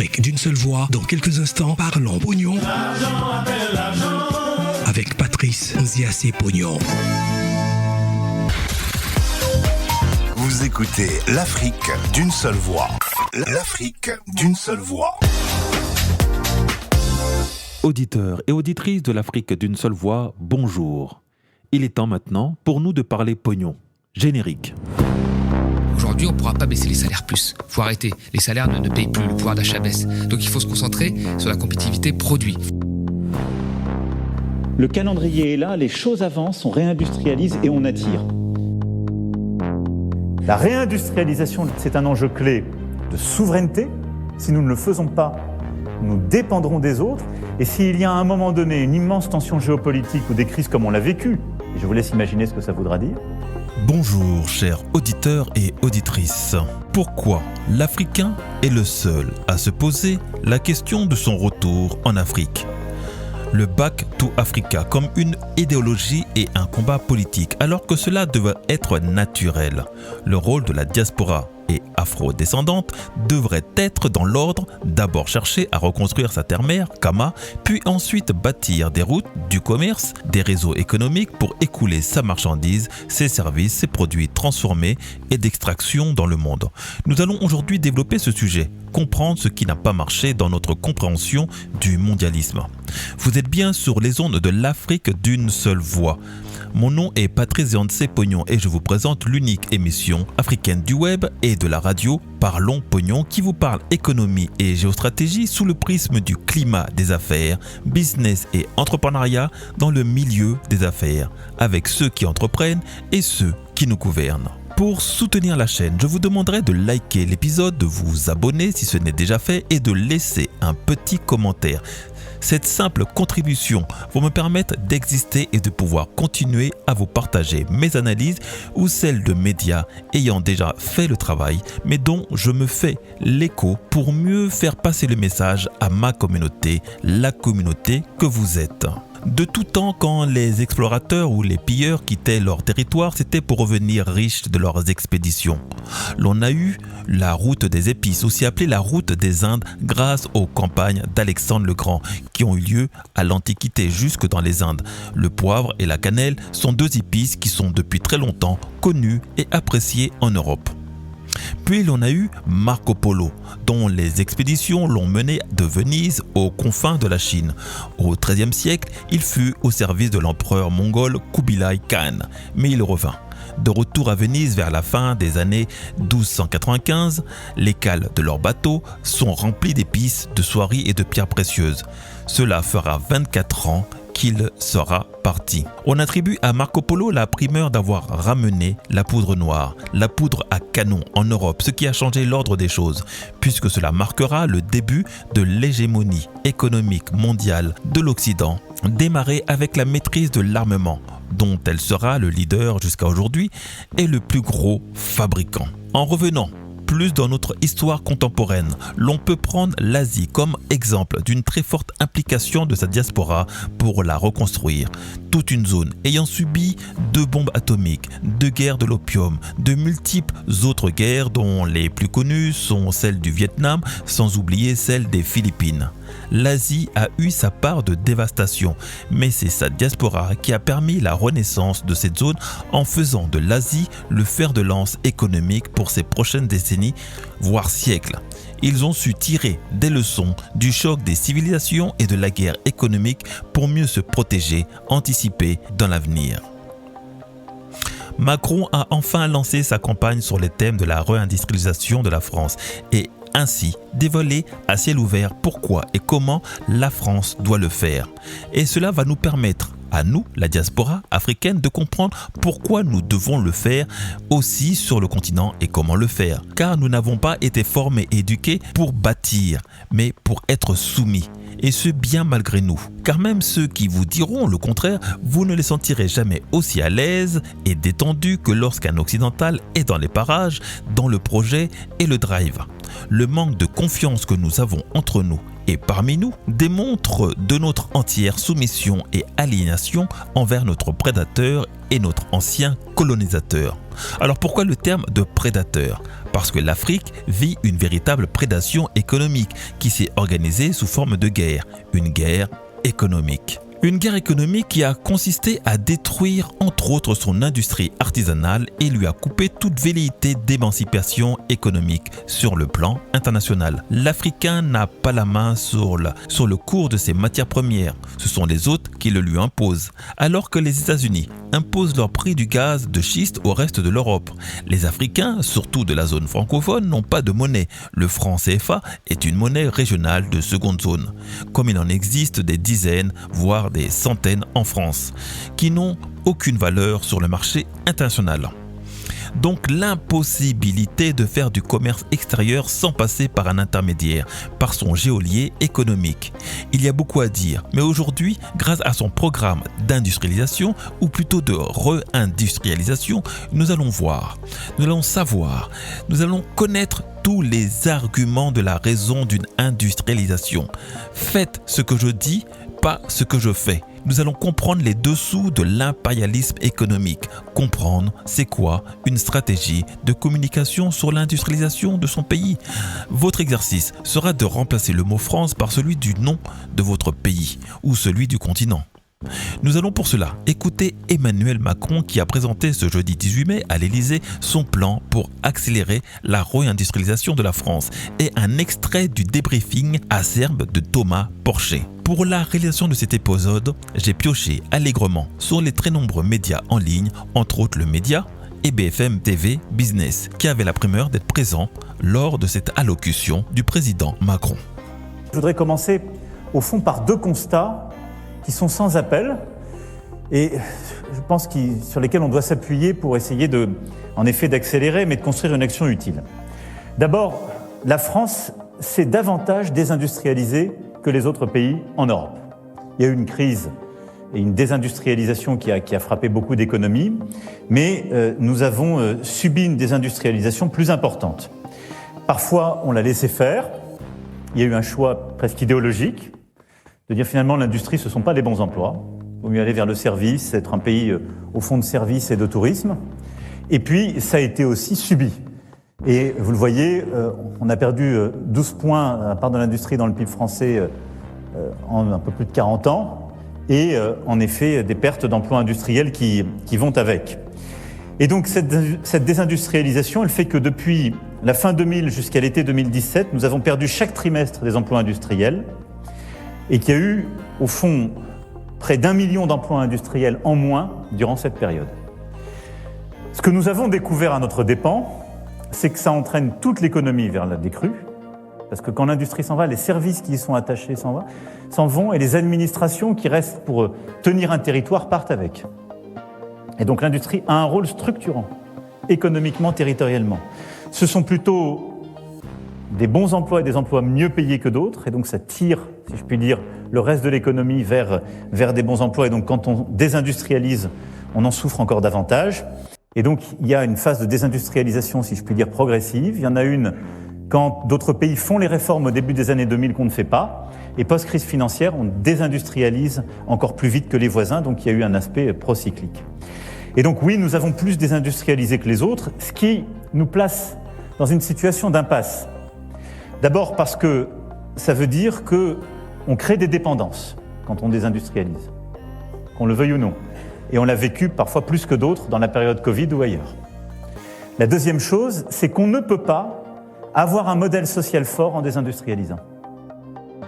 L'Afrique d'une seule voix. Dans quelques instants, parlons pognon. L'argent appelle l'argent. Avec Patrice Nziassé Pognon. Vous écoutez l'Afrique d'une seule voix. L'Afrique d'une seule voix. Auditeurs et auditrices de l'Afrique d'une seule voix, bonjour. Il est temps maintenant pour nous de parler pognon. Générique. Aujourd'hui, on ne pourra pas baisser les salaires plus. Il faut arrêter. Les salaires ne payent plus, le pouvoir d'achat baisse. Donc il faut se concentrer sur la compétitivité produit. Le calendrier est là, les choses avancent, on réindustrialise et on attire. La réindustrialisation, c'est un enjeu clé de souveraineté. Si nous ne le faisons pas, nous dépendrons des autres. Et s'il y a à un moment donné une immense tension géopolitique ou des crises comme on l'a vécu, et je vous laisse imaginer ce que ça voudra dire. Bonjour chers auditeurs et auditrices. Pourquoi l'Africain est le seul à se poser la question de son retour en Afrique ? Le Back to Africa comme une idéologie et un combat politique, alors que cela devait être naturel. Le rôle de la diaspora et afro-descendante devrait être dans l'ordre, d'abord chercher à reconstruire sa terre-mère, Kama, puis ensuite bâtir des routes, du commerce, des réseaux économiques pour écouler sa marchandise, ses services, ses produits transformés et d'extraction dans le monde. Nous allons aujourd'hui développer ce sujet, comprendre ce qui n'a pas marché dans notre compréhension du mondialisme. Vous êtes bien sur les ondes de l'Afrique d'une seule voix. Mon nom est Patrice Nziassé Pognon et je vous présente l'unique émission africaine du web et de la radio Parlons Pognon qui vous parle économie et géostratégie sous le prisme du climat des affaires, business et entrepreneuriat dans le milieu des affaires, avec ceux qui entreprennent et ceux qui nous gouvernent. Pour soutenir la chaîne, je vous demanderai de liker l'épisode, de vous abonner si ce n'est déjà fait et de laisser un petit commentaire. Cette simple contribution va me permettre d'exister et de pouvoir continuer à vous partager mes analyses ou celles de médias ayant déjà fait le travail, mais dont je me fais l'écho pour mieux faire passer le message à ma communauté, la communauté que vous êtes. De tout temps, quand les explorateurs ou les pilleurs quittaient leur territoire, c'était pour revenir riches de leurs expéditions. L'on a eu la route des épices, aussi appelée la route des Indes, grâce aux campagnes d'Alexandre le Grand, qui ont eu lieu à l'Antiquité jusque dans les Indes. Le poivre et la cannelle sont deux épices qui sont depuis très longtemps connues et appréciées en Europe. Puis l'on a eu Marco Polo, dont les expéditions l'ont mené de Venise aux confins de la Chine. Au XIIIe siècle, il fut au service de l'empereur mongol Kubilai Khan, mais il revint. De retour à Venise vers la fin des années 1295, les cales de leurs bateaux sont remplies d'épices, de soieries et de pierres précieuses. Cela fera 24 ans qu'il sera parti. On attribue à Marco Polo la primeur d'avoir ramené la poudre noire, la poudre à canon en Europe, ce qui a changé l'ordre des choses, puisque cela marquera le début de l'hégémonie économique mondiale de l'Occident, démarrée avec la maîtrise de l'armement, dont elle sera le leader jusqu'à aujourd'hui et le plus gros fabricant. En revenant plus dans notre histoire contemporaine, l'on peut prendre l'Asie comme exemple d'une très forte implication de sa diaspora pour la reconstruire. Toute une zone ayant subi 2 bombes atomiques, 2 guerres de l'opium, de multiples autres guerres dont les plus connues sont celles du Vietnam, sans oublier celle des Philippines. L'Asie a eu sa part de dévastation, mais c'est sa diaspora qui a permis la renaissance de cette zone en faisant de l'Asie le fer de lance économique pour ces prochaines décennies, voire siècles. Ils ont su tirer des leçons du choc des civilisations et de la guerre économique pour mieux se protéger, anticiper dans l'avenir. Macron a enfin lancé sa campagne sur les thèmes de la réindustrialisation de la France et ainsi dévoiler à ciel ouvert pourquoi et comment la France doit le faire. Et cela va nous permettre, à nous, la diaspora africaine, de comprendre pourquoi nous devons le faire aussi sur le continent et comment le faire. Car nous n'avons pas été formés et éduqués pour bâtir, mais pour être soumis. Et ce bien malgré nous. Car même ceux qui vous diront le contraire, vous ne les sentirez jamais aussi à l'aise et détendus que lorsqu'un occidental est dans les parages, dans le projet et le drive. Le manque de confiance que nous avons entre nous et parmi nous démontre de notre entière soumission et aliénation envers notre prédateur et notre ancien colonisateur. Alors pourquoi le terme de prédateur ? Parce que l'Afrique vit une véritable prédation économique qui s'est organisée sous forme de guerre, une guerre économique. Une guerre économique qui a consisté à détruire entre autres son industrie artisanale et lui a coupé toute velléité d'émancipation économique sur le plan international. L'Africain n'a pas la main sur le cours de ses matières premières, ce sont les autres qui le lui imposent. Alors que les États-Unis imposent leur prix du gaz de schiste au reste de l'Europe, les Africains, surtout de la zone francophone, n'ont pas de monnaie. Le franc CFA est une monnaie régionale de seconde zone, comme il en existe des dizaines, voire des centaines en France, qui n'ont aucune valeur sur le marché international. Donc l'impossibilité de faire du commerce extérieur sans passer par un intermédiaire, par son geôlier économique. Il y a beaucoup à dire, mais aujourd'hui, grâce à son programme d'industrialisation, ou plutôt de réindustrialisation, nous allons voir, nous allons savoir, nous allons connaître tous les arguments de la raison d'une industrialisation. Faites ce que je dis, pas ce que je fais. Nous allons comprendre les dessous de l'impérialisme économique. Comprendre c'est quoi une stratégie de communication sur l'industrialisation de son pays. Votre exercice sera de remplacer le mot France par celui du nom de votre pays ou celui du continent. Nous allons pour cela écouter Emmanuel Macron qui a présenté ce jeudi 18 mai à l'Élysée son plan pour accélérer la réindustrialisation de la France et un extrait du débriefing acerbe de Thomas Porcher. Pour la réalisation de cet épisode, j'ai pioché allègrement sur les très nombreux médias en ligne, entre autres le Média et BFM TV Business, qui avait la primeur d'être présent lors de cette allocution du président Macron. Je voudrais commencer au fond par deux constats qui sont sans appel et je pense sur lesquels on doit s'appuyer pour essayer en effet d'accélérer mais de construire une action utile. D'abord, la France s'est davantage désindustrialisée que les autres pays en Europe. Il y a eu une crise et une désindustrialisation qui a frappé beaucoup d'économies, mais nous avons subi une désindustrialisation plus importante. Parfois, on l'a laissé faire. Il y a eu un choix presque idéologique de dire finalement l'industrie, ce ne sont pas les bons emplois. Il vaut mieux aller vers le service, être un pays au fond de service et de tourisme. Et puis, ça a été aussi subi. Et vous le voyez, on a perdu 12 points à la part de l'industrie dans le PIB français en un peu plus de 40 ans. Et en effet, des pertes d'emplois industriels qui vont avec. Et donc, cette désindustrialisation, elle fait que depuis la fin 2000 jusqu'à l'été 2017, nous avons perdu chaque trimestre des emplois industriels. Et qu'il y a eu, au fond, près d'1 million d'emplois industriels en moins durant cette période. Ce que nous avons découvert à notre dépens, c'est que ça entraîne toute l'économie vers la décrue, parce que quand l'industrie s'en va, les services qui y sont attachés s'en vont, et les administrations qui restent pour tenir un territoire partent avec. Et donc l'industrie a un rôle structurant, économiquement, territorialement. Ce sont plutôt des bons emplois et des emplois mieux payés que d'autres, et donc ça tire, si je puis dire, le reste de l'économie vers des bons emplois, et donc quand on désindustrialise, on en souffre encore davantage. Et donc il y a une phase de désindustrialisation, si je puis dire, progressive. Il y en a une quand d'autres pays font les réformes au début des années 2000 qu'on ne fait pas, et post-crise financière, on désindustrialise encore plus vite que les voisins, donc il y a eu un aspect procyclique. Et donc oui, nous avons plus désindustrialisé que les autres, ce qui nous place dans une situation d'impasse. D'abord parce que ça veut dire qu'on crée des dépendances quand on désindustrialise, qu'on le veuille ou non. Et on l'a vécu parfois plus que d'autres dans la période Covid ou ailleurs. La deuxième chose, c'est qu'on ne peut pas avoir un modèle social fort en désindustrialisant.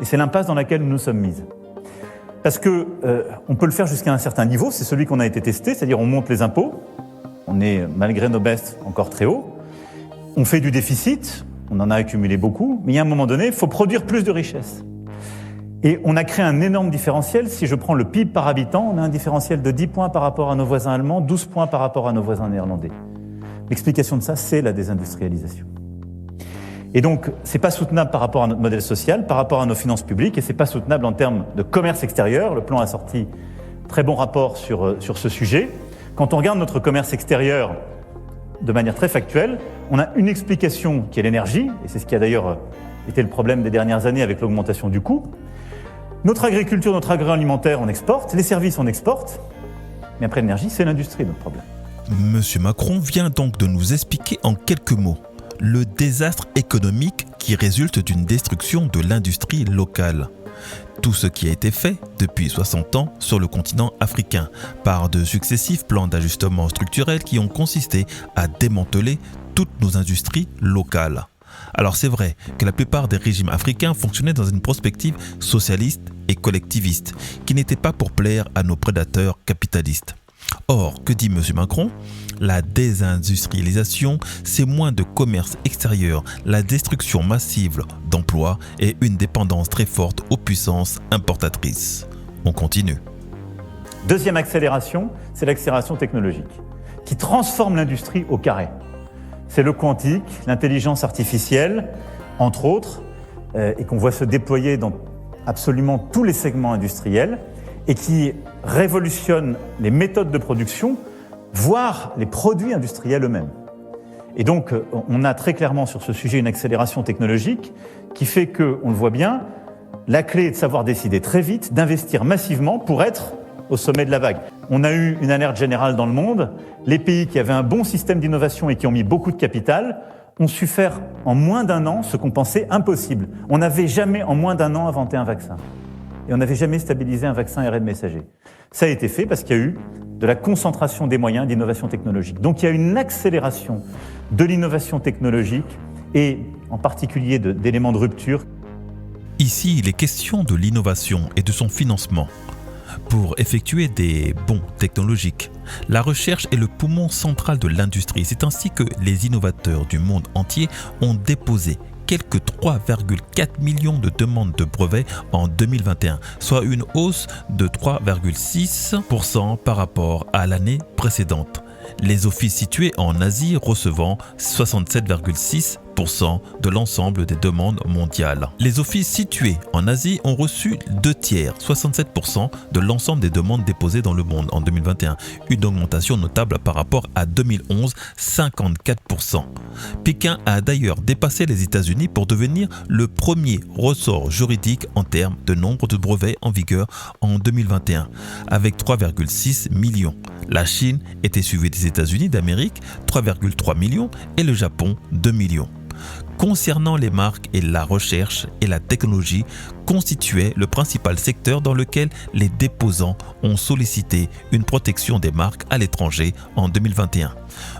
Et c'est l'impasse dans laquelle nous nous sommes mises. Parce que on peut le faire jusqu'à un certain niveau, c'est celui qu'on a été testé, c'est-à-dire on monte les impôts, on est malgré nos baisses encore très haut, on fait du déficit, on en a accumulé beaucoup, mais il y a un moment donné, il faut produire plus de richesses. Et on a créé un énorme différentiel. Si je prends le PIB par habitant, on a un différentiel de 10 points par rapport à nos voisins allemands, 12 points par rapport à nos voisins néerlandais. L'explication de ça, c'est la désindustrialisation. Et donc, c'est pas soutenable par rapport à notre modèle social, par rapport à nos finances publiques, et c'est pas soutenable en termes de commerce extérieur. Le plan a sorti très bon rapport sur ce sujet. Quand on regarde notre commerce extérieur de manière très factuelle, on a une explication qui est l'énergie, et c'est ce qui a d'ailleurs été le problème des dernières années avec l'augmentation du coût. Notre agriculture, notre agroalimentaire, on exporte, les services, on exporte, mais après l'énergie, c'est l'industrie notre problème. Monsieur Macron vient donc de nous expliquer en quelques mots le désastre économique qui résulte d'une destruction de l'industrie locale. Tout ce qui a été fait depuis 60 ans sur le continent africain par de successifs plans d'ajustement structurel qui ont consisté à démanteler toutes nos industries locales. Alors c'est vrai que la plupart des régimes africains fonctionnaient dans une perspective socialiste et collectiviste qui n'était pas pour plaire à nos prédateurs capitalistes. Or, que dit M. Macron ? La désindustrialisation, c'est moins de commerce extérieur, la destruction massive d'emplois et une dépendance très forte aux puissances importatrices. On continue. Deuxième accélération, c'est l'accélération technologique, qui transforme l'industrie au carré. C'est le quantique, l'intelligence artificielle, entre autres, et qu'on voit se déployer dans absolument tous les segments industriels, et qui révolutionne les méthodes de production, voire les produits industriels eux-mêmes. Et donc, on a très clairement sur ce sujet une accélération technologique qui fait que, on le voit bien, la clé est de savoir décider très vite, d'investir massivement pour être au sommet de la vague. On a eu une alerte générale dans le monde. Les pays qui avaient un bon système d'innovation et qui ont mis beaucoup de capital ont su faire en moins d'un an ce qu'on pensait impossible. On n'avait jamais en moins d'un an inventé un vaccin. Et on n'avait jamais stabilisé un vaccin ARN messager. Ça a été fait parce qu'il y a eu de la concentration des moyens d'innovation technologique. Donc il y a une accélération de l'innovation technologique et en particulier d'éléments de rupture. Ici, il est question de l'innovation et de son financement. Pour effectuer des bonds technologiques, la recherche est le poumon central de l'industrie. C'est ainsi que les innovateurs du monde entier ont déposé quelques 3,4 millions de demandes de brevets en 2021, soit une hausse de 3,6% par rapport à l'année précédente. Les offices situés en Asie recevant 67,6% de l'ensemble des demandes mondiales. Les offices situés en Asie ont reçu 2/3, 67% de l'ensemble des demandes déposées dans le monde en 2021, une augmentation notable par rapport à 2011, 54%. Pékin a d'ailleurs dépassé les États-Unis pour devenir le premier ressort juridique en termes de nombre de brevets en vigueur en 2021, avec 3,6 millions. La Chine était suivie des États-Unis d'Amérique, 3,3 millions, et le Japon, 2 millions. Concernant les marques et la recherche et la technologie constituait le principal secteur dans lequel les déposants ont sollicité une protection des marques à l'étranger en 2021,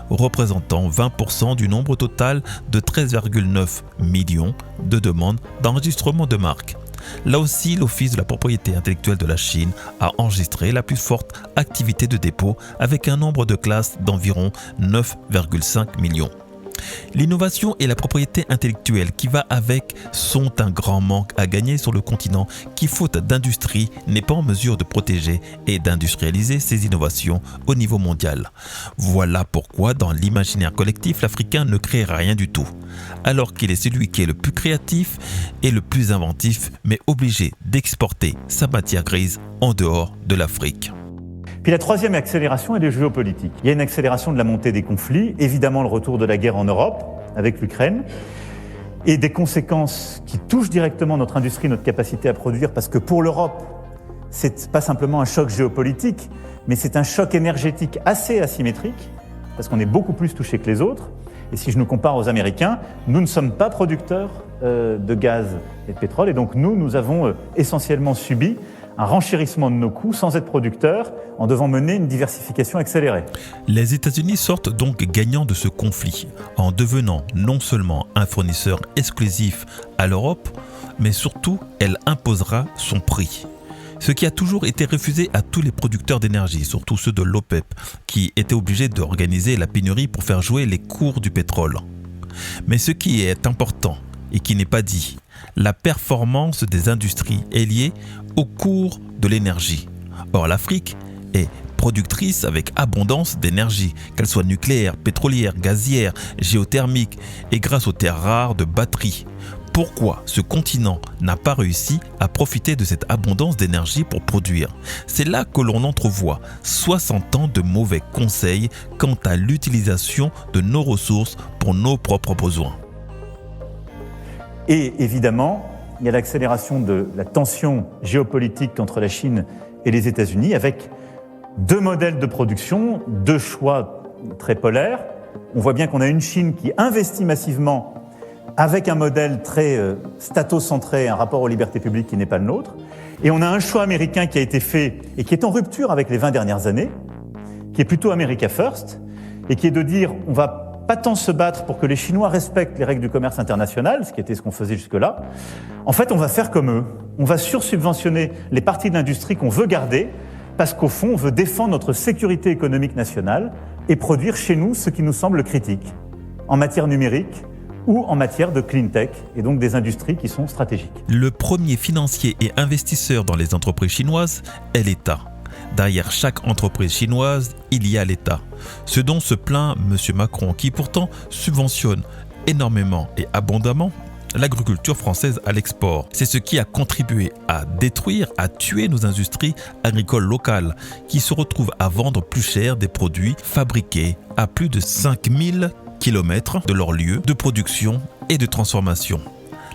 représentant 20% du nombre total de 13,9 millions de demandes d'enregistrement de marques. Là aussi, l'Office de la propriété intellectuelle de la Chine a enregistré la plus forte activité de dépôt avec un nombre de classes d'environ 9,5 millions. L'innovation et la propriété intellectuelle qui va avec sont un grand manque à gagner sur le continent qui, faute d'industrie, n'est pas en mesure de protéger et d'industrialiser ses innovations au niveau mondial. Voilà pourquoi dans l'imaginaire collectif, l'Africain ne crée rien du tout, alors qu'il est celui qui est le plus créatif et le plus inventif, mais obligé d'exporter sa matière grise en dehors de l'Afrique. Puis la troisième accélération est les géopolitiques. Il y a une accélération de la montée des conflits, évidemment le retour de la guerre en Europe avec l'Ukraine, et des conséquences qui touchent directement notre industrie, notre capacité à produire, parce que pour l'Europe, c'est pas simplement un choc géopolitique, mais c'est un choc énergétique assez asymétrique, parce qu'on est beaucoup plus touché que les autres. Et si je nous compare aux Américains, nous ne sommes pas producteurs de gaz et de pétrole, et donc nous avons essentiellement subi un renchérissement de nos coûts sans être producteurs, en devant mener une diversification accélérée. Les États-Unis sortent donc gagnants de ce conflit, en devenant non seulement un fournisseur exclusif à l'Europe, mais surtout, elle imposera son prix. Ce qui a toujours été refusé à tous les producteurs d'énergie, surtout ceux de l'OPEP, qui étaient obligés d'organiser la pénurie pour faire jouer les cours du pétrole. Mais ce qui est important, et qui n'est pas dit, la performance des industries est liée au cours de l'énergie. Or, l'Afrique est productrice avec abondance d'énergie, qu'elle soit nucléaire, pétrolière, gazière, géothermique, et grâce aux terres rares de batteries. Pourquoi ce continent n'a pas réussi à profiter de cette abondance d'énergie pour produire? C'est là que l'on entrevoit 60 ans de mauvais conseils quant à l'utilisation de nos ressources pour nos propres besoins. Et évidemment, il y a l'accélération de la tension géopolitique entre la Chine et les États-Unis avec deux modèles de production, deux choix très polaires. On voit bien qu'on a une Chine qui investit massivement avec un modèle très statocentré, un rapport aux libertés publiques qui n'est pas le nôtre. Et on a un choix américain qui a été fait et qui est en rupture avec les 20 dernières années, qui est plutôt America First, et qui est de dire on va pas tant se battre pour que les Chinois respectent les règles du commerce international, ce qu'on faisait jusque-là. En fait, on va faire comme eux. On va sursubventionner les parties de l'industrie qu'on veut garder, parce qu'au fond, on veut défendre notre sécurité économique nationale et produire chez nous ce qui nous semble critique, en matière numérique, ou en matière de clean tech, et donc des industries qui sont stratégiques. Le premier financier et investisseur dans les entreprises chinoises est l'État. Derrière chaque entreprise chinoise, il y a l'État. Ce dont se plaint M. Macron, qui pourtant subventionne énormément et abondamment l'agriculture française à l'export. C'est ce qui a contribué à détruire, à tuer nos industries agricoles locales, qui se retrouvent à vendre plus cher des produits fabriqués à plus de 5000 km de leur lieu de production et de transformation.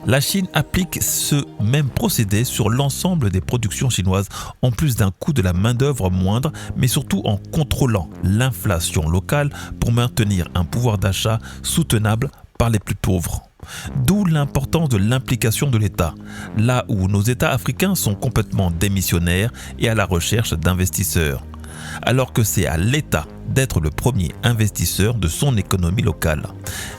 La Chine applique ce même procédé sur l'ensemble des productions chinoises, en plus d'un coût de la main-d'œuvre moindre, mais surtout en contrôlant l'inflation locale pour maintenir un pouvoir d'achat soutenable par les plus pauvres. D'où l'importance de l'implication de l'État, là où nos États africains sont complètement démissionnaires et à la recherche d'investisseurs. Alors que c'est à l'État d'être le premier investisseur de son économie locale.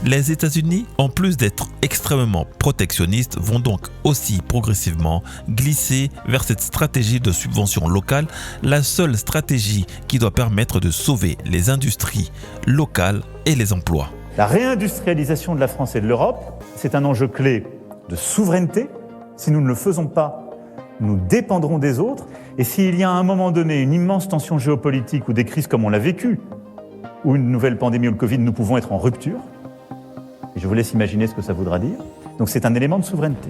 Les États-Unis, en plus d'être extrêmement protectionnistes, vont donc aussi progressivement glisser vers cette stratégie de subvention locale, la seule stratégie qui doit permettre de sauver les industries locales et les emplois. La réindustrialisation de la France et de l'Europe, c'est un enjeu clé de souveraineté. Si nous ne le faisons pas, nous dépendrons des autres. Et s'il y a à un moment donné une immense tension géopolitique ou des crises comme on l'a vécu, ou une nouvelle pandémie ou le Covid, nous pouvons être en rupture. Et je vous laisse imaginer ce que ça voudra dire. Donc c'est un élément de souveraineté.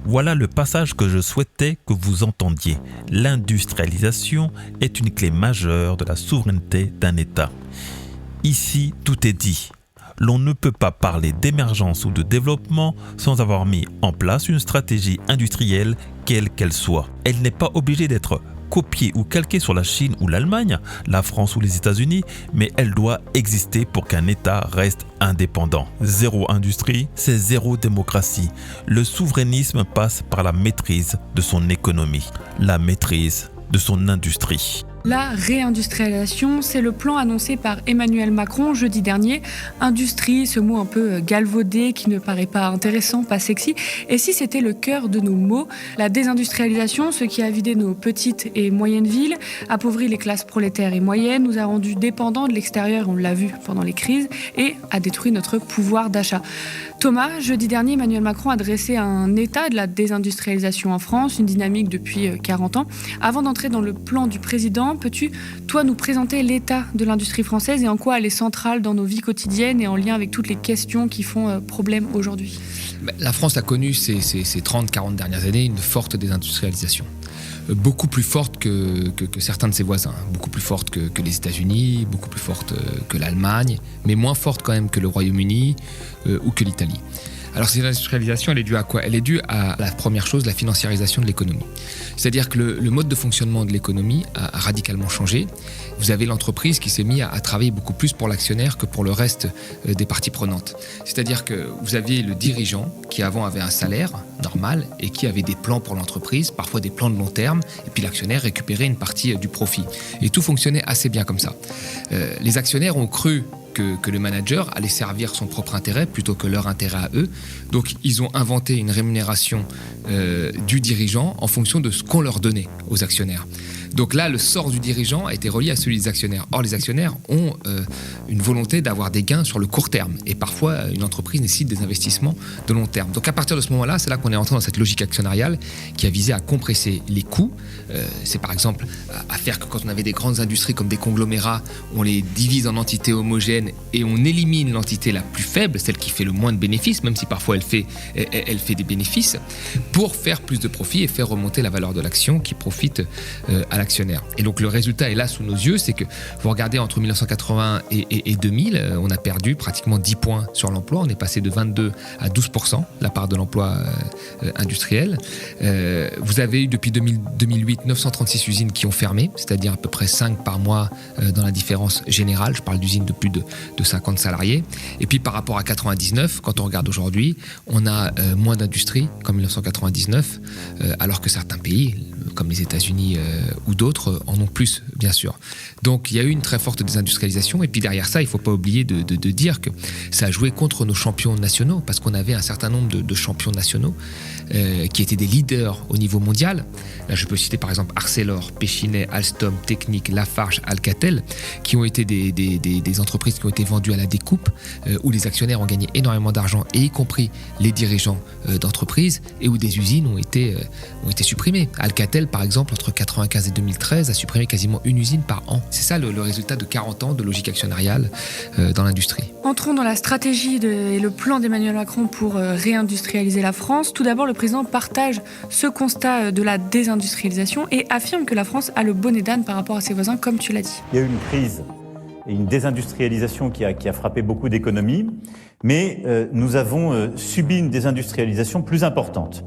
Voilà le passage que je souhaitais que vous entendiez. L'industrialisation est une clé majeure de la souveraineté d'un État. Ici, tout est dit. L'on ne peut pas parler d'émergence ou de développement sans avoir mis en place une stratégie industrielle, quelle qu'elle soit. Elle n'est pas obligée d'être copiée ou calquée sur la Chine ou l'Allemagne, la France ou les États-Unis, mais elle doit exister pour qu'un État reste indépendant. Zéro industrie, c'est zéro démocratie. Le souverainisme passe par la maîtrise de son économie, la maîtrise de son industrie. La réindustrialisation, c'est le plan annoncé par Emmanuel Macron jeudi dernier. Industrie, ce mot un peu galvaudé qui ne paraît pas intéressant, pas sexy. Et si c'était le cœur de nos mots, la désindustrialisation, ce qui a vidé nos petites et moyennes villes, appauvri les classes prolétaires et moyennes, nous a rendus dépendants de l'extérieur, on l'a vu pendant les crises, et a détruit notre pouvoir d'achat. Thomas, jeudi dernier, Emmanuel Macron a dressé un état de la désindustrialisation en France, une dynamique depuis 40 ans. Avant d'entrer dans le plan du président, peux-tu, toi, nous présenter l'état de l'industrie française et en quoi elle est centrale dans nos vies quotidiennes et en lien avec toutes les questions qui font problème aujourd'hui? La France a connu ces 30-40 dernières années une forte désindustrialisation. Beaucoup plus forte que certains de ses voisins, beaucoup plus forte que les États-Unis, beaucoup plus forte que l'Allemagne, mais moins forte quand même que le Royaume-Uni ou que l'Italie. Alors cette industrialisation, elle est due à quoi? Elle est due à la première chose, la financiarisation de l'économie. C'est-à-dire que le mode de fonctionnement de l'économie a radicalement changé. Vous avez l'entreprise qui s'est mise à travailler beaucoup plus pour l'actionnaire que pour le reste des parties prenantes. C'est-à-dire que vous aviez le dirigeant qui avant avait un salaire normal et qui avait des plans pour l'entreprise, parfois des plans de long terme, et puis l'actionnaire récupérait une partie du profit. Et tout fonctionnait assez bien comme ça. Les actionnaires ont cru que le manager allait servir son propre intérêt plutôt que leur intérêt à eux. Donc, ils ont inventé une rémunération du dirigeant en fonction de ce qu'on leur donnait aux actionnaires. Donc là, le sort du dirigeant a été relié à celui des actionnaires. Or, les actionnaires ont une volonté d'avoir des gains sur le court terme. Et parfois, une entreprise nécessite des investissements de long terme. Donc à partir de ce moment-là, c'est là qu'on est entré dans cette logique actionnariale qui a visé à compresser les coûts. C'est par exemple à faire que quand on avait des grandes industries comme des conglomérats, on les divise en entités homogènes et on élimine l'entité la plus faible, celle qui fait le moins de bénéfices, même si parfois elle fait des bénéfices, pour faire plus de profit et faire remonter la valeur de l'action qui profite à l'actionnaire. Et donc le résultat est là sous nos yeux, c'est que vous regardez entre 1980 et 2000, on a perdu pratiquement 10 points sur l'emploi, on est passé de 22 à 12% la part de l'emploi industriel. Vous avez eu depuis 2008 936 usines qui ont fermé, c'est-à-dire à peu près 5 par mois dans la différence générale, je parle d'usines de plus de 50 salariés. Et puis par rapport à 99, quand on regarde aujourd'hui, on a moins d'industrie qu'en 1999, alors que certains pays, comme les États-Unis ou d'autres, en ont plus, bien sûr. Donc il y a eu une très forte désindustrialisation. Et puis derrière ça, il ne faut pas oublier de dire que ça a joué contre nos champions nationaux, parce qu'on avait un certain nombre de champions nationaux qui étaient des leaders au niveau mondial. Là, je peux citer par exemple Arcelor, Péchinet, Alstom, Technip, Lafarge, Alcatel, qui ont été des entreprises qui ont été vendues à la découpe, où les actionnaires ont gagné énormément d'argent, et y compris les dirigeants d'entreprises, et où des usines ont été supprimées. Alcatel, par exemple, entre 1995 et 2013, a supprimé quasiment une usine par an. C'est ça le résultat de 40 ans de logique actionnariale dans l'industrie. Entrons dans la stratégie et le plan d'Emmanuel Macron pour réindustrialiser la France. Tout d'abord, le président partage ce constat de la désindustrialisation et affirme que la France a le bonnet d'âne par rapport à ses voisins, comme tu l'as dit. Il y a eu une crise et une désindustrialisation qui a frappé beaucoup d'économies, mais nous avons subi une désindustrialisation plus importante.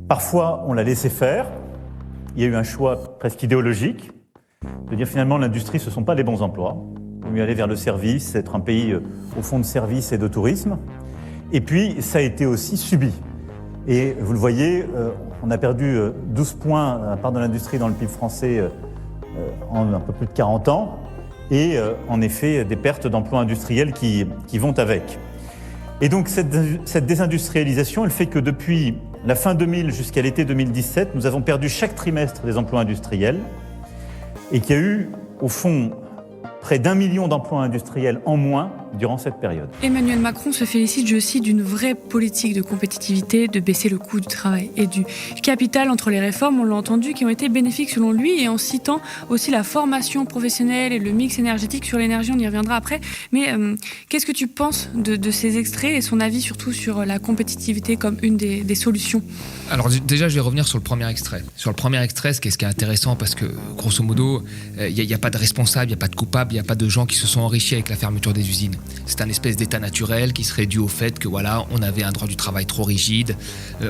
Parfois, on l'a laissé faire. Il y a eu un choix presque idéologique de dire finalement l'industrie, ce ne sont pas les bons emplois. Il vaut mieux aller vers le service, être un pays au fond de service et de tourisme. Et puis, ça a été aussi subi. Et vous le voyez, on a perdu 12 points à la part de l'industrie dans le PIB français en un peu plus de 40 ans. Et en effet, des pertes d'emplois industriels qui vont avec. Et donc, cette désindustrialisation, elle fait que depuis la fin 2000 jusqu'à l'été 2017, nous avons perdu chaque trimestre des emplois industriels et qu'il y a eu, au fond, près d'1 million d'emplois industriels en moins durant cette période. Emmanuel Macron se félicite, je cite, d'une vraie politique de compétitivité, de baisser le coût du travail et du capital entre les réformes, on l'a entendu, qui ont été bénéfiques selon lui, et en citant aussi la formation professionnelle et le mix énergétique. Sur l'énergie, on y reviendra après. Mais qu'est-ce que tu penses de ces extraits et son avis surtout sur la compétitivité comme une des solutions? Alors déjà, je vais revenir sur le premier extrait. Sur le premier extrait, ce qui est intéressant, parce que grosso modo, il n'y a pas de responsable, il n'y a pas de coupable, il n'y a pas de gens qui se sont enrichis avec la fermeture des usines. C'est un espèce d'état naturel qui serait dû au fait que voilà, on avait un droit du travail trop rigide,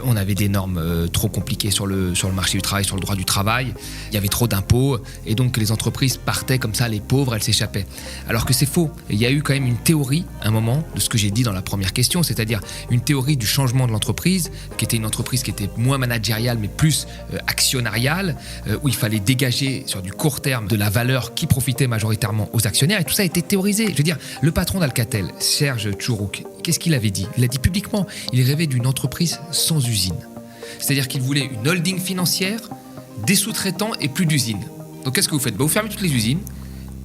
on avait des normes trop compliquées sur le marché du travail, sur le droit du travail, il y avait trop d'impôts, et donc les entreprises partaient comme ça, les pauvres, elles s'échappaient. Alors que c'est faux. Il y a eu quand même une théorie, à un moment, de ce que j'ai dit dans la première question, c'est-à-dire une théorie du changement de l'entreprise, qui était une entreprise qui était moins managériale, mais plus actionnariale, où il fallait dégager sur du court terme de la valeur qui profitait majoritairement aux actionnaires, et tout ça a été théorisé. Je veux dire, le patron d'Alcatel, Serge Tchourouk, qu'est-ce qu'il avait dit? Il a dit publiquement, il rêvait d'une entreprise sans usine. C'est-à-dire qu'il voulait une holding financière, des sous-traitants et plus d'usines. Donc qu'est-ce que vous faites? Vous fermez toutes les usines,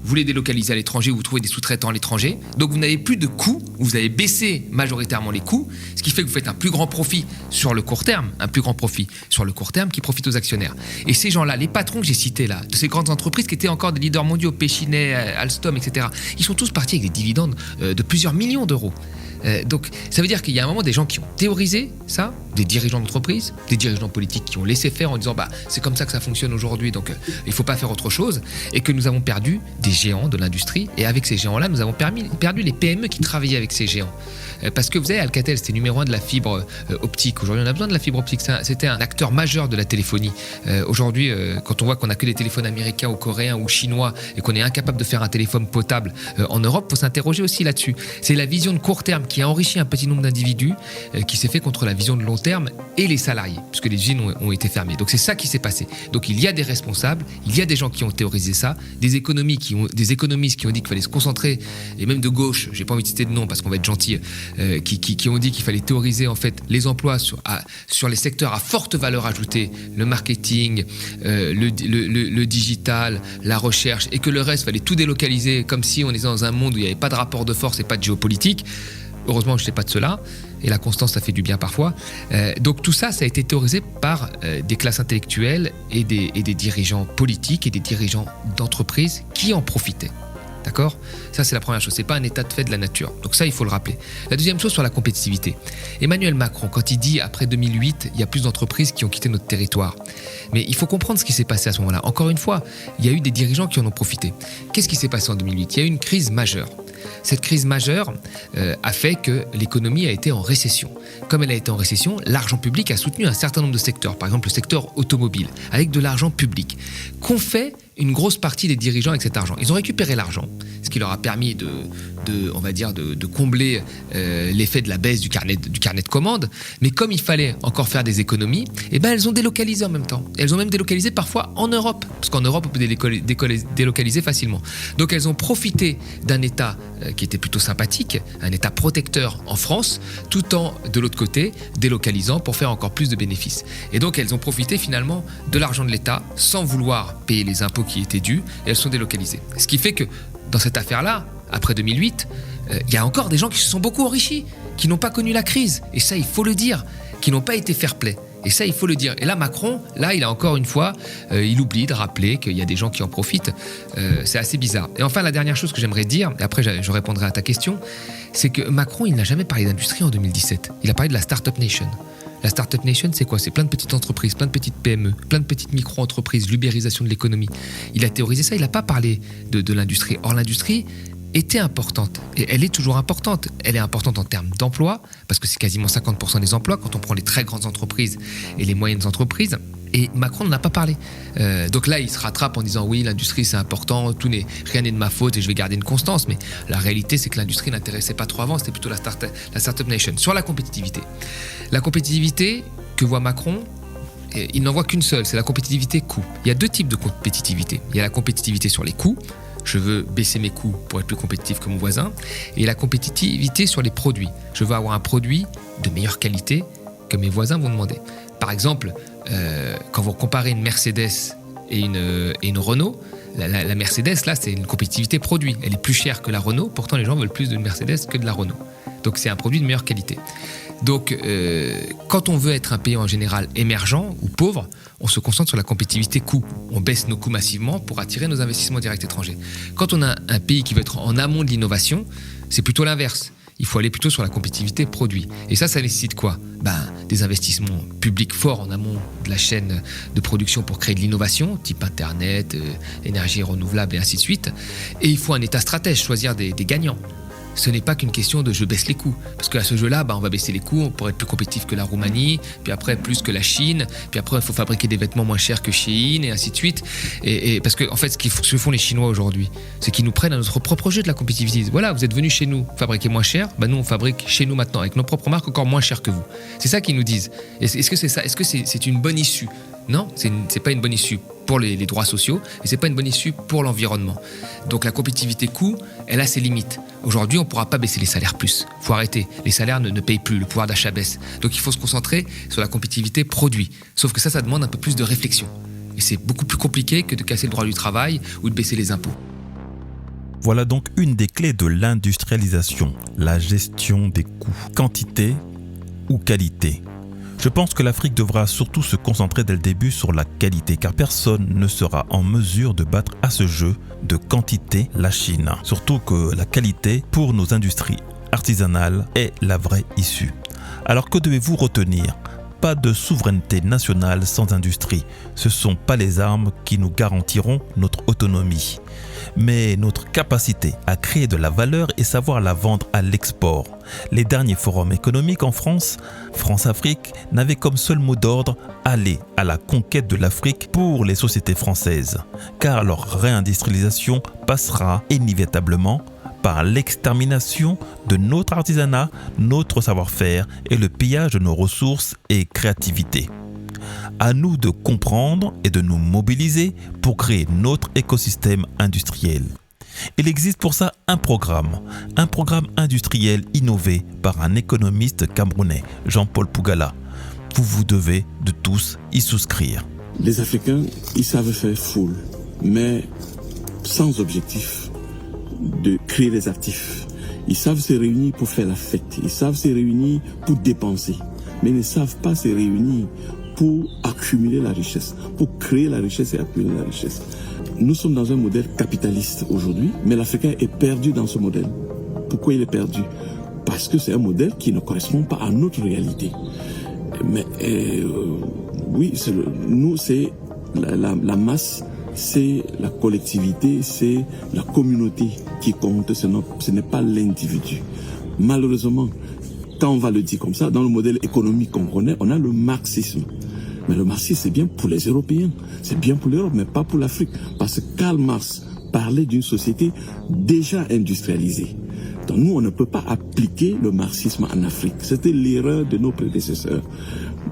vous les délocalisez à l'étranger, vous trouvez des sous-traitants à l'étranger, donc vous n'avez plus de coûts, vous avez baissé majoritairement les coûts, ce qui fait que vous faites un plus grand profit sur le court terme, qui profite aux actionnaires. Et ces gens-là, les patrons que j'ai cités là, de ces grandes entreprises qui étaient encore des leaders mondiaux, Péchinet, Alstom, etc., ils sont tous partis avec des dividendes de plusieurs millions d'euros. Donc ça veut dire qu'il y a un moment des gens qui ont théorisé ça, des dirigeants d'entreprise, des dirigeants politiques qui ont laissé faire en disant c'est comme ça que ça fonctionne aujourd'hui, donc il ne faut pas faire autre chose, et que nous avons perdu des géants de l'industrie, et avec ces géants-là nous avons perdu les PME qui travaillaient avec ces géants. Parce que vous savez, Alcatel, c'était numéro 1 de la fibre optique. Aujourd'hui, on a besoin de la fibre optique. C'était un acteur majeur de la téléphonie. Aujourd'hui, quand on voit qu'on n'a que des téléphones américains ou coréens ou chinois et qu'on est incapable de faire un téléphone potable en Europe, il faut s'interroger aussi là-dessus. C'est la vision de court terme qui a enrichi un petit nombre d'individus qui s'est fait contre la vision de long terme et les salariés, puisque les usines ont été fermées. Donc c'est ça qui s'est passé. Donc il y a des responsables, il y a des gens qui ont théorisé ça, des économistes qui ont dit qu'il fallait se concentrer, et même de gauche, j'ai pas envie de citer de nom parce qu'on va être gentil, qui ont dit qu'il fallait théoriser en fait les emplois sur les secteurs à forte valeur ajoutée, le marketing, le digital, la recherche, et que le reste fallait tout délocaliser comme si on était dans un monde où il n'y avait pas de rapport de force et pas de géopolitique. Heureusement, je ne sais pas de cela, et la constance, ça fait du bien parfois. Donc tout ça, ça a été théorisé par des classes intellectuelles et des dirigeants politiques et des dirigeants d'entreprises qui en profitaient. D'accord ? Ça, c'est la première chose. Ce n'est pas un état de fait de la nature. Donc ça, il faut le rappeler. La deuxième chose sur la compétitivité. Emmanuel Macron, quand il dit après 2008, il y a plus d'entreprises qui ont quitté notre territoire. Mais il faut comprendre ce qui s'est passé à ce moment-là. Encore une fois, il y a eu des dirigeants qui en ont profité. Qu'est-ce qui s'est passé en 2008 ? Il y a eu une crise majeure. Cette crise majeure a fait que l'économie a été en récession. Comme elle a été en récession, l'argent public a soutenu un certain nombre de secteurs, par exemple le secteur automobile, avec de l'argent public. Qu'ont fait une grosse partie des dirigeants avec cet argent ? Ils ont récupéré l'argent, ce qui leur a permis de combler l'effet de la baisse du carnet de commandes. Mais comme il fallait encore faire des économies, elles ont délocalisé en même temps. Elles ont même délocalisé parfois en Europe, parce qu'en Europe, on peut délocaliser facilement. Donc elles ont profité d'un État qui était plutôt sympathique, un État protecteur en France, tout en, de l'autre côté, délocalisant pour faire encore plus de bénéfices. Et donc elles ont profité finalement de l'argent de l'État sans vouloir payer les impôts qui étaient dus, et elles sont délocalisées. Ce qui fait que dans cette affaire-là, après 2008, il y a encore des gens qui se sont beaucoup enrichis, qui n'ont pas connu la crise, et ça il faut le dire, qui n'ont pas été fair-play. Et ça, il faut le dire. Et là, Macron, il a encore une fois, il oublie de rappeler qu'il y a des gens qui en profitent. C'est assez bizarre. Et enfin, la dernière chose que j'aimerais dire, et après je répondrai à ta question, c'est que Macron, il n'a jamais parlé d'industrie en 2017. Il a parlé de la Startup Nation. La Startup Nation, c'est quoi ? C'est plein de petites entreprises, plein de petites PME, plein de petites micro-entreprises, l'ubérisation de l'économie. Il a théorisé ça, il n'a pas parlé de l'industrie. Or, l'industrie était importante, et elle est toujours importante. Elle est importante en termes d'emploi, parce que c'est quasiment 50% des emplois quand on prend les très grandes entreprises et les moyennes entreprises, et Macron n'en a pas parlé. Donc là, il se rattrape en disant oui, l'industrie c'est important, rien n'est de ma faute et je vais garder une constance, mais la réalité c'est que l'industrie n'intéressait pas trop avant, c'était plutôt la Startup Nation. Sur la compétitivité que voit Macron, il n'en voit qu'une seule, c'est la compétitivité coût. Il y a deux types de compétitivité. Il y a la compétitivité sur les coûts, je veux baisser mes coûts pour être plus compétitif que mon voisin, et la compétitivité sur les produits. Je veux avoir un produit de meilleure qualité que mes voisins vont demander. Par exemple, quand vous comparez une Mercedes et une Renault, la Mercedes, là, c'est une compétitivité produit. Elle est plus chère que la Renault, pourtant les gens veulent plus d'une Mercedes que de la Renault. Donc c'est un produit de meilleure qualité. Donc quand on veut être un pays en général émergent ou pauvre, on se concentre sur la compétitivité coût. On baisse nos coûts massivement pour attirer nos investissements directs étrangers. Quand on a un pays qui veut être en amont de l'innovation, c'est plutôt l'inverse. Il faut aller plutôt sur la compétitivité produit. Et ça nécessite quoi ? Des investissements publics forts en amont de la chaîne de production pour créer de l'innovation, type Internet, énergie renouvelable et ainsi de suite. Et il faut un État stratège, choisir des gagnants. Ce n'est pas qu'une question de je baisse les coûts. Parce qu'à ce jeu-là, on va baisser les coûts, on pourrait être plus compétitif que la Roumanie, puis après plus que la Chine, puis après il faut fabriquer des vêtements moins chers que Shein, et ainsi de suite. Et parce que en fait, ce que font les Chinois aujourd'hui, c'est qu'ils nous prennent à notre propre jeu de la compétitivité. Voilà, vous êtes venus chez nous fabriquer moins cher, nous on fabrique chez nous maintenant avec nos propres marques encore moins cher que vous. C'est ça qu'ils nous disent. Est-ce que c'est ça ? Est-ce que c'est une bonne issue ? Non, c'est pas une bonne issue pour les droits sociaux et c'est pas une bonne issue pour l'environnement. Donc la compétitivité coût, elle a ses limites. Aujourd'hui, on ne pourra pas baisser les salaires plus. Il faut arrêter. Les salaires ne payent plus, le pouvoir d'achat baisse. Donc il faut se concentrer sur la compétitivité produit. Sauf que ça demande un peu plus de réflexion. Et c'est beaucoup plus compliqué que de casser le droit du travail ou de baisser les impôts. Voilà donc une des clés de l'industrialisation, la gestion des coûts. Quantité ou qualité ? Je pense que l'Afrique devra surtout se concentrer dès le début sur la qualité, car personne ne sera en mesure de battre à ce jeu de quantité la Chine. Surtout que la qualité, pour nos industries artisanales, est la vraie issue. Alors que devez-vous retenir ? Pas de souveraineté nationale sans industrie. Ce ne sont pas les armes qui nous garantiront notre autonomie, mais notre capacité à créer de la valeur et savoir la vendre à l'export. Les derniers forums économiques en France, France-Afrique, n'avaient comme seul mot d'ordre « aller à la conquête de l'Afrique pour les sociétés françaises », car leur réindustrialisation passera inévitablement par l'extermination de notre artisanat, notre savoir-faire et le pillage de nos ressources et créativité. À nous de comprendre et de nous mobiliser pour créer notre écosystème industriel. Il existe pour ça un programme industriel innové par un économiste camerounais, Jean-Paul Pougala. Vous devez de tous y souscrire. Les Africains, ils savent faire foule, mais sans objectif de créer des actifs. Ils savent se réunir pour faire la fête, ils savent se réunir pour dépenser, mais ils ne savent pas se réunir pour accumuler la richesse, pour créer la richesse et accumuler la richesse. Nous sommes dans un modèle capitaliste aujourd'hui, mais l'Africain est perdu dans ce modèle. Pourquoi il est perdu? Parce que c'est un modèle qui ne correspond pas à notre réalité. Mais oui, nous c'est la masse, c'est la collectivité, c'est la communauté qui compte, ce n'est pas l'individu. Malheureusement, quand on va le dire comme ça, dans le modèle économique qu'on connaît, on a le marxisme. Mais le marxisme, c'est bien pour les Européens, c'est bien pour l'Europe, mais pas pour l'Afrique. Parce que Karl Marx parlait d'une société déjà industrialisée. Donc nous, on ne peut pas appliquer le marxisme en Afrique. C'était l'erreur de nos prédécesseurs,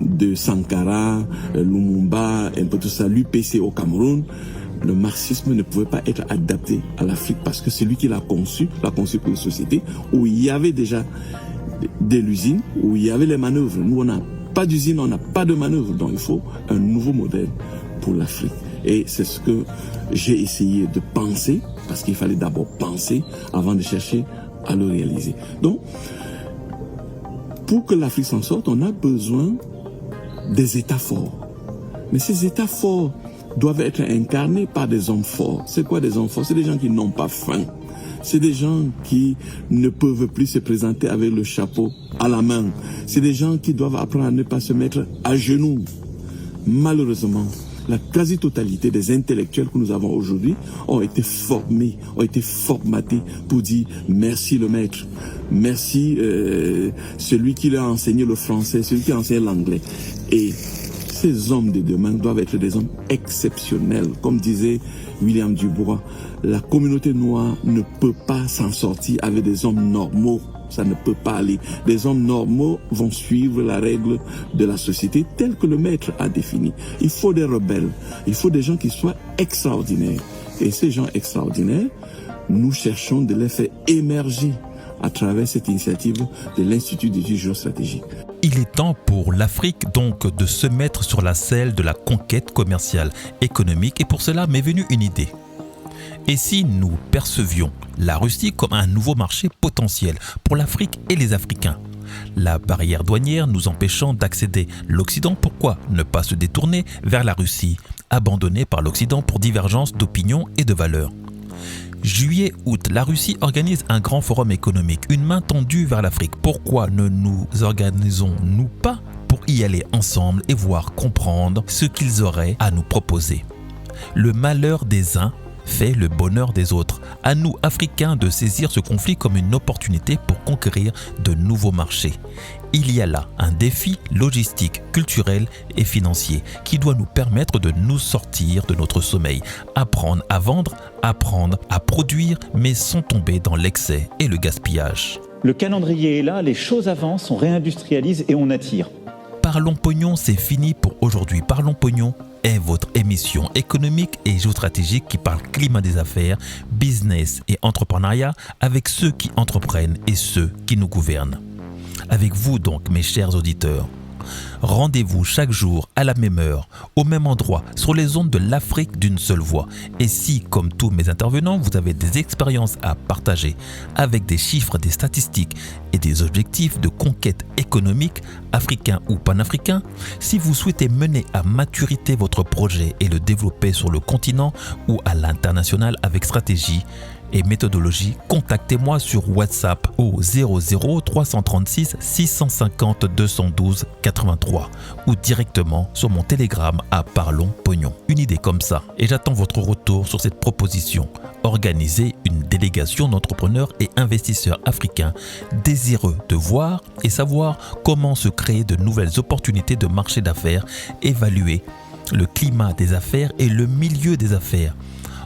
de Sankara, Lumumba, un peu tout ça, l'UPC au Cameroun. Le marxisme ne pouvait pas être adapté à l'Afrique parce que c'est lui qui l'a conçu pour une société où il y avait déjà de l'usine, où il y avait les manœuvres. Nous, on n'a pas d'usine, on n'a pas de manœuvre. Donc il faut un nouveau modèle pour l'Afrique. Et c'est ce que j'ai essayé de penser, parce qu'il fallait d'abord penser avant de chercher à le réaliser. Donc, pour que l'Afrique s'en sorte, on a besoin des États forts. Mais ces États forts doivent être incarnés par des hommes forts. C'est quoi des hommes forts? C'est des gens qui n'ont pas faim. C'est des gens qui ne peuvent plus se présenter avec le chapeau à la main. C'est des gens qui doivent apprendre à ne pas se mettre à genoux. Malheureusement, la quasi-totalité des intellectuels que nous avons aujourd'hui ont été formés, ont été formatés pour dire merci le maître, merci celui qui leur a enseigné le français, celui qui a enseigné l'anglais. Et ces hommes de demain doivent être des hommes exceptionnels. Comme disait William Dubois, la communauté noire ne peut pas s'en sortir avec des hommes normaux. Ça ne peut pas aller. Les hommes normaux vont suivre la règle de la société telle que le maître a définie. Il faut des rebelles. Il faut des gens qui soient extraordinaires. Et ces gens extraordinaires, nous cherchons de les faire émerger à travers cette initiative de l'Institut d'études géostratégiques. Il est temps pour l'Afrique donc de se mettre sur la selle de la conquête commerciale, économique, et pour cela m'est venue une idée. Et si nous percevions la Russie comme un nouveau marché potentiel pour l'Afrique et les Africains? La barrière douanière nous empêchant d'accéder à l'Occident, pourquoi ne pas se détourner vers la Russie, abandonnée par l'Occident pour divergence d'opinions et de valeurs? Juillet-août, la Russie organise un grand forum économique, une main tendue vers l'Afrique. Pourquoi ne nous organisons-nous pas pour y aller ensemble et voir comprendre ce qu'ils auraient à nous proposer? Le malheur des uns fait le bonheur des autres. À nous, Africains, de saisir ce conflit comme une opportunité pour conquérir de nouveaux marchés. Il y a là un défi logistique, culturel et financier qui doit nous permettre de nous sortir de notre sommeil, apprendre à vendre, apprendre à produire, mais sans tomber dans l'excès et le gaspillage. Le calendrier est là, les choses avancent, on réindustrialise et on attire. Parlons Pognon, c'est fini pour aujourd'hui. Parlons Pognon est votre émission économique et géostratégique qui parle climat des affaires, business et entrepreneuriat avec ceux qui entreprennent et ceux qui nous gouvernent. Avec vous donc, mes chers auditeurs. Rendez-vous chaque jour à la même heure, au même endroit, sur les ondes de l'Afrique d'une seule voix. Et si, comme tous mes intervenants, vous avez des expériences à partager avec des chiffres, des statistiques et des objectifs de conquête économique, africains ou panafricains, si vous souhaitez mener à maturité votre projet et le développer sur le continent ou à l'international avec stratégie et méthodologie, contactez-moi sur WhatsApp au 00 336 650 212 83 ou directement sur mon Telegram à Parlons Pognon. Une idée comme ça et j'attends votre retour sur cette proposition. Organiser une délégation d'entrepreneurs et investisseurs africains désireux de voir et savoir comment se créer de nouvelles opportunités de marché d'affaires, évaluer le climat des affaires et le milieu des affaires,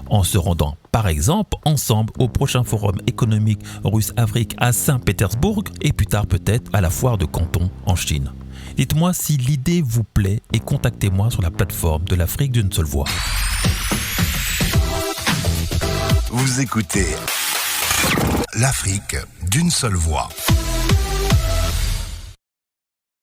en se rendant par exemple ensemble au prochain forum économique Russe-Afrique à Saint-Pétersbourg et plus tard peut-être à la foire de Canton en Chine. Dites-moi si l'idée vous plaît et contactez-moi sur la plateforme de l'Afrique d'une seule voix. Vous écoutez l'Afrique d'une seule voix.